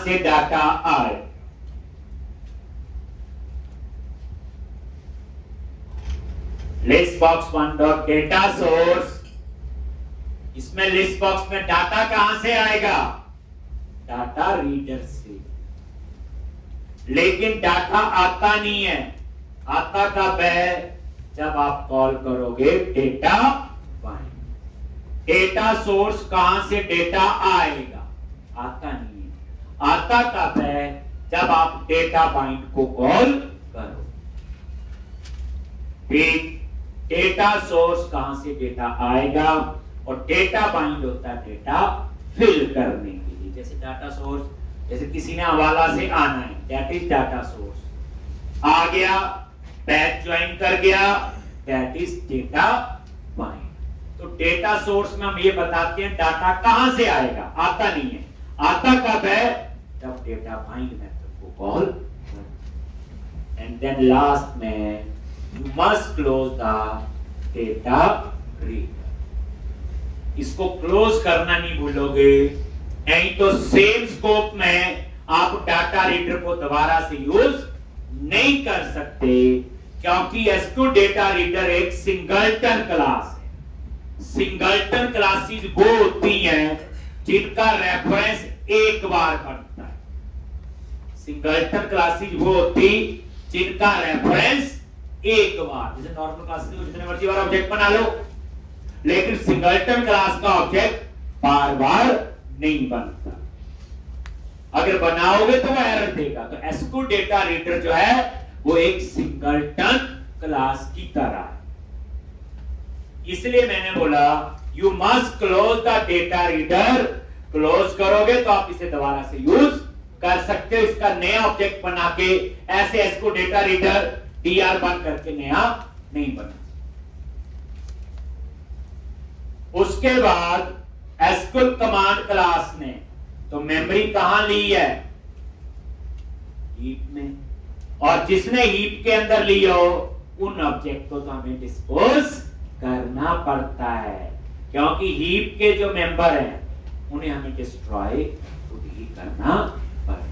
से डाटा आए। List box 1 dot data source, इसमें लिस्ट बॉक्स में डाटा कहां से आएगा? डाटा रीडर से। लेकिन डाटा आता नहीं है। आता कब है? जब आप कॉल करोगे डेटा बाइंड। डेटा सोर्स कहां से डेटा आएगा? आता नहीं है। आता कब है? जब आप डेटा बाइंड को कॉल करो। ठीक, डेटा सोर्स कहां से डेटा आएगा? और डेटा बाइंड होता है डेटा फिल करने के लिए। जैसे डाटा सोर्स, जैसे किसी ने हवाला से आना है, दैट इज डाटा सोर्स। आ गया, बैच ज्वाइन कर गया, दैट इज डेटा बाइंड। तो डेटा सोर्स में हम ये बताते हैं डाटा कहां से आएगा, आता नहीं है। आता कब है? जब डेटा बाइंड मेथड को कॉल करो। एंड देन लास्ट में you must close the data reader. इसको क्लोज करना नहीं भूलोगे, नहीं तो सेम स्कोप में आप डाटा रीडर को दोबारा से यूज नहीं कर सकते, क्योंकि एसक्यू डेटा रीडर एक सिंगलटन क्लास है। सिंगलटन क्लासेस वो होती हैं जिनका रेफरेंस एक बार बनता है। सिंगलटन क्लासेस वो होती जिनका रेफरेंस एक बार, जैसे नॉर्मल क्लासेस को जितने मर्जी बार ऑब्जेक्ट बना लो, लेकिन सिंगलटन क्लास का ऑब्जेक्ट बार बार नहीं बनता। अगर बनाओगे तो वो एरर देगा। तो एसक्यू डेटा रीडर जो है वो एक सिंगलटन क्लास की तरह है। इसलिए मैंने बोला you must close the data reader. Close करोगे तो आप इसे दोबारा से यूज कर सकते हो। इसका नया ऑब्जेक्ट बना के ऐसे एसक्यू डेटा रीडर डीआर बन करके नया नहीं बना। उसके बाद एसक्यूएल कमांड क्लास ने तो मेमोरी कहां ली है? हीप में। और जिसने हीप के अंदर ली हो उन ऑब्जेक्ट को तो हमें डिस्पोज करना पड़ता है, क्योंकि हीप के जो मेंबर हैं उन्हें हमें डिस्ट्रॉय खुद ही करना पड़ेगा।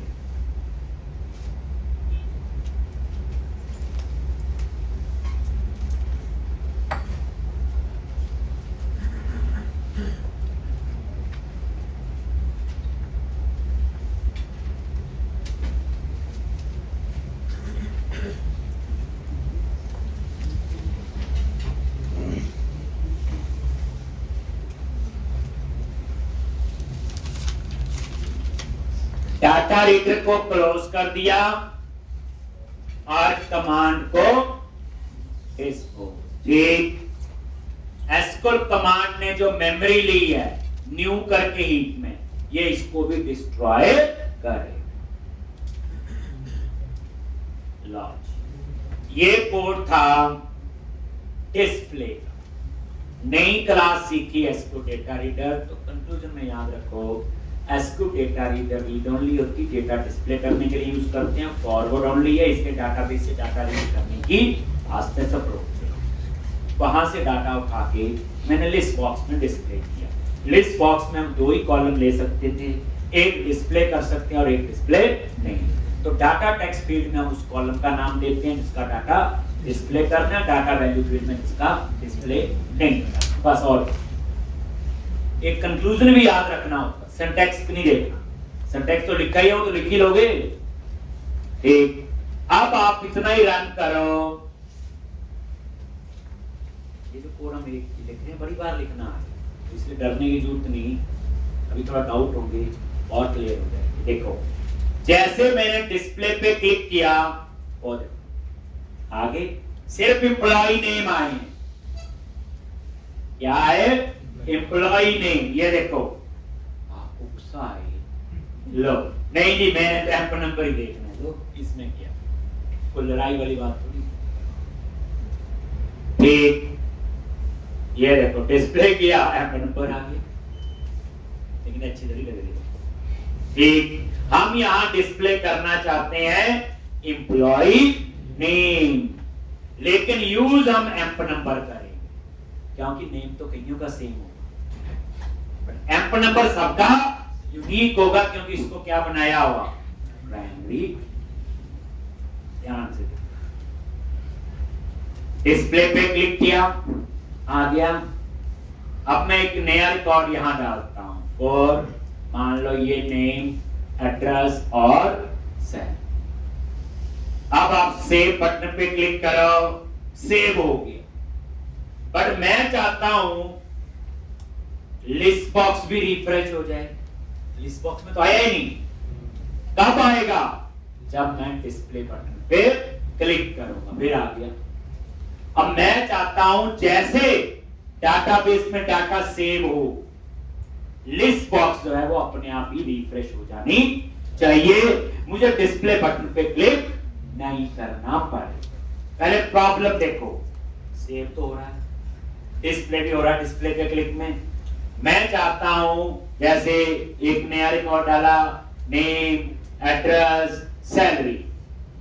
डाटा रीडर को क्लोज कर दिया और कमांड को डिस्पोज। ठीक, एसक्यूएल कमांड ने जो मेमोरी ली है न्यू करके हीप में, ये इसको भी डिस्ट्रॉय करे। लॉज, ये कोड था डिस्प्ले का। नई क्लास सीखी एसक्यूएल डेटा रीडर। तो कंक्लूजन में याद रखो, SQL data reader read only होती, डेटा डिस्प्ले करने के लिए यूज करते हैं। फॉरवर्ड ओनली है, इसके डाटाबेस से डाटा रीड करने की फास्टेस्ट अप्रोच है। वहां से डाटा उठा के मैंने लिस्ट बॉक्स में डिस्प्ले किया। लिस्ट बॉक्स में हम दो ही कॉलम ले सकते थे, एक डिस्प्ले कर सकते हैं और एक डिस्प्ले नहीं। तो डाटा टेक्स्ट फील्ड में हम उस कॉलम का नाम देते हैं जिसका डाटा डिस्प्ले करना है, डाटा वैल्यू फील्ड में जिसका डिस्प्ले नहीं करना। बस। और एक कंक्लूजन भी याद रखना होता, सिंटैक्स नहीं देखना। सिंटैक्स तो लिखा ही हो तो लिख ही लोगे। ठीक, अब आप इतना ही रन करो। ये जो कोड हम लिख रहे हैं बड़ी बार लिखना है, इसलिए डरने की जरूरत नहीं। अभी थोड़ा डाउट होंगे और क्लियर हो जाएगा। देखो, जैसे मैंने डिस्प्ले पे क्लिक किया और आगे सिर्फ एम्प्लॉय नेम आए। क्या है? Employee name. ये देखो लो, नहीं जी मैंने तो एम्प नंबर ही देखना है। लो, इसमें क्या कोई लड़ाई वाली बात थोड़ी। ठीक, ये देखो डिस्प्ले किया, एम्प नंबर आ गया, लेकिन अच्छी तरह लग रही है। ठीक, हम यहां डिस्प्ले करना चाहते हैं एम्प्लॉय नेम, लेकिन यूज हम एम्प नंबर करेंगे, क्योंकि नेम तो कईयों का सेम होगा, एम्प नंबर सबका यूनिक होगा क्योंकि इसको क्या बनाया हुआ, प्राइमरी। ध्यान से डिस्प्ले पे क्लिक किया, आ गया। अब मैं एक नया रिकॉर्ड यहां डालता हूं और मान लो ये नेम, एड्रेस और सेल। अब आप सेव बटन पे क्लिक करो, सेव हो गया। पर मैं चाहता हूं लिस्ट बॉक्स भी रिफ्रेश हो जाए। लिस्ट बॉक्स में तो आया ही नहीं, कब आएगा, जब मैं डिस्प्ले बटन पे क्लिक करूंगा, फिर आ गया। अब मैं चाहता हूं जैसे डाटाबेस में डाटा सेव हो, लिस्ट बॉक्स जो है वो अपने आप ही रिफ्रेश हो जानी चाहिए, मुझे डिस्प्ले बटन पे क्लिक नहीं करना पड़े। पहले प्रॉब्लम देखो, सेव तो हो रहा है, डिस्प्ले भी हो रहा है, डिस्प्ले के क्लिक में मैं चाहता हूं जैसे एक नया रिकॉर्ड डाला, नेम, एड्रेस, सैलरी,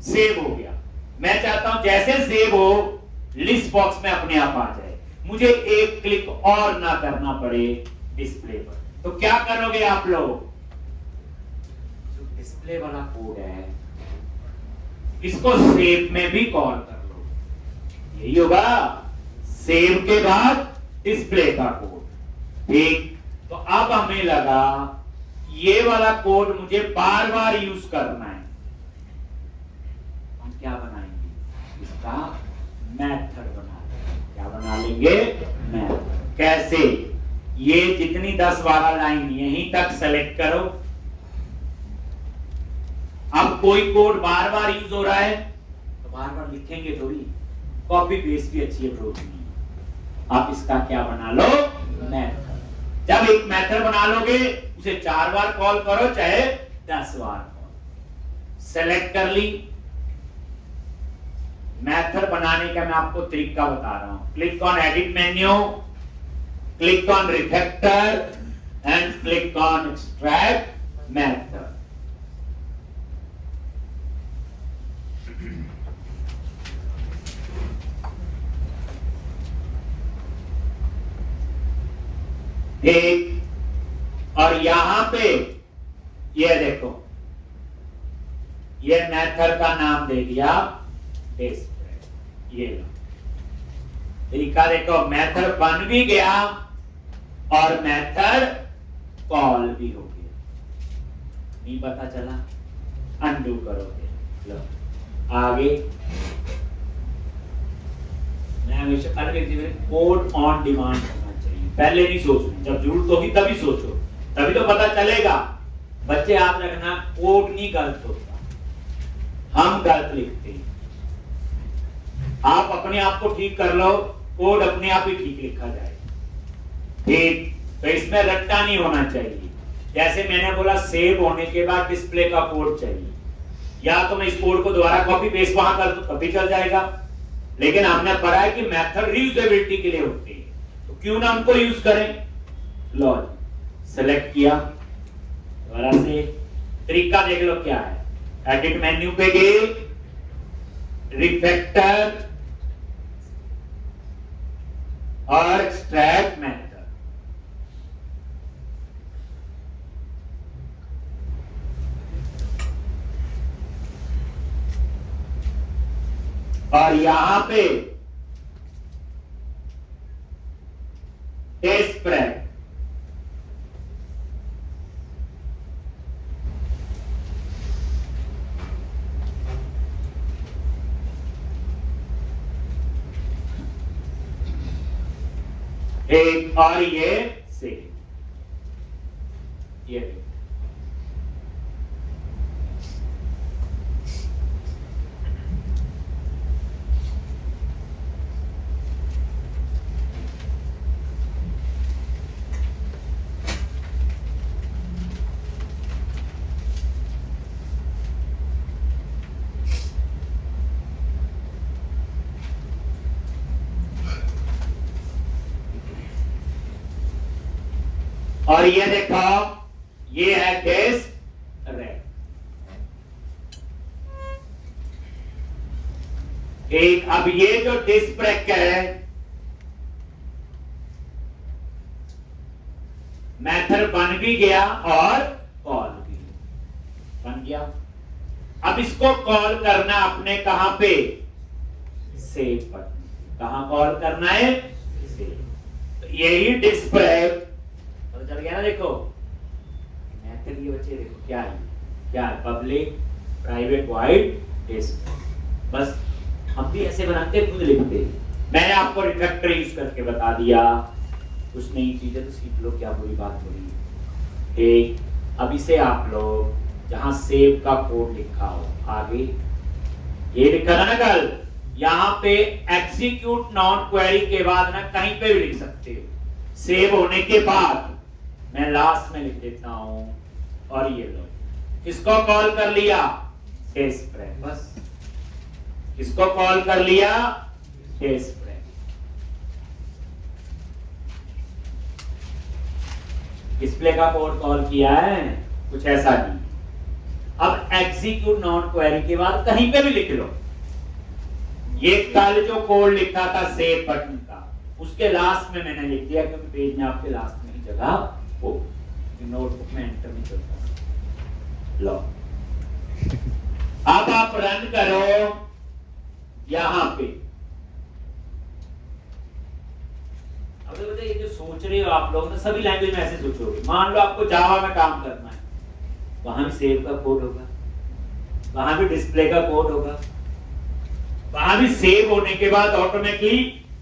सेव हो गया। मैं चाहता हूं जैसे सेव हो लिस्ट बॉक्स में अपने आप आ जाए, मुझे एक क्लिक और ना करना पड़े डिस्प्ले पर। तो क्या करोगे आप लोग, जो डिस्प्ले वाला कोड है इसको सेव में भी कॉल कर लो, यही होगा सेव के बाद डिस्प्ले का कोड। ठीक, तो अब हमें लगा ये वाला कोड मुझे बार बार यूज करना है, हम क्या बनाएंगे, इसका मेथड बना लेंगे। क्या बना लेंगे, मेथड। कैसे, ये जितनी 10-12 लाइन यहीं तक सेलेक्ट करो। अब कोई कोड बार बार यूज हो रहा है तो बार बार लिखेंगे थोड़ी, कॉपी पेस्ट भी अच्छी अप्रोच नहीं है। आप इसका क्या बना लो, मेथड। जब एक मेथड बना लोगे उसे 4 बार कॉल करो चाहे 10 बार कॉल। सेलेक्ट कर ली, मेथड बनाने का मैं आपको तरीका बता रहा हूं। Click on edit menu, click on refactor and click on extract method. एक, और यहां पे ये देखो, ये मेथड का नाम दे दिया डिस्प्ले। ये लो, तरीका देखो, मेथड बन भी गया और मेथड कॉल भी हो गया। नहीं पता चला, अनडू करोगे। लो आगे, मैं हमेशा कोड ऑन डिमांड होना चाहिए, पहले नहीं सोचना, जब जरूरत होगी तभी सोचो, तभी तो पता चलेगा। बच्चे याद रखना, कोड नहीं गलत होता, हम गलत लिखते हैं। आप अपने आप को ठीक कर लो, कोड अपने आप ही ठीक लिखा जाए। ठीक, तो इसमें रट्टा नहीं होना चाहिए। जैसे मैंने बोला सेव होने के बाद डिस्प्ले का कोड चाहिए, या तो मैं इस कोड को दोबारा कॉपी पेस्ट वहां कर दूं तभी चल जाएगा, लेकिन हमने पढ़ा है कि मेथड रीयूजेबिलिटी के लिए होती है, तो क्यों ना उनको यूज करें। लो सेलेक्ट किया, दोबारा से तरीका देख लो क्या है। एडिट मेन्यू पे गए, रिफैक्टर और एक्सट्रैक्ट मेथड। और यहां पे स्प्रेड, एक, और ये से ये और ये देखो, ये है टेस्ट रेड। एक, अब ये जो डिस्प्ले है, मेथड बन भी गया और दिया। अब इसको कॉल करना अपने कहां पे, सेव बटन। कहां कॉल करना है, सेव। तो यही डिस्प्ले पता चल गया ना। देखो मैथ के लिए बच्चे देखो क्या है, क्या है, पब्लिक प्राइवेट वॉइड डिस्प्ले। बस हम भी ऐसे बनाते, खुद लिखते। मैंने आपको रिफ्लेक्टर यूज करके बता दिया, कुछ नई चीजें तो सीख लो, क्या बुरी बात हो रही है। ठीक, अब इसे आप लोग जहां सेव का कोड लिखा हो आगे, ये लिखा था ना कल, यहां पे एग्जीक्यूट नॉन क्वेरी के बाद ना कहीं पे भी लिख सकते हो। सेव होने के बाद मैं लास्ट में लिख देता हूं, और ये लो, किसको कॉल कर लिया, डिस्प्ले। बस किसको कॉल कर लिया, डिस्प्ले। डिस्प्ले का कोड कॉल किया है, कुछ ऐसा नहीं। अब एग्जीक्यूट नॉन क्वेरी के बाद कहीं पे भी लिख लो। ये कल जो कोड लिखा था सेव बटन का, उसके लास्ट में मैंने लिख दिया, क्योंकि पेज में आपके लास्ट में ही जगह हो, नोटबुक में एंटर नहीं करता। लो अब आप रन करो यहां पे। अब देखो ये जो सोच रहे हो आप लोग ना, सभी लैंग्वेज में ऐसे सोचोगे। मान लो आपको जावा में काम करना है, वहां भी सेव का कोड होगा, वहां भी डिस्प्ले का कोड होगा, वहां भी सेव होने के बाद ऑटोमेटिकली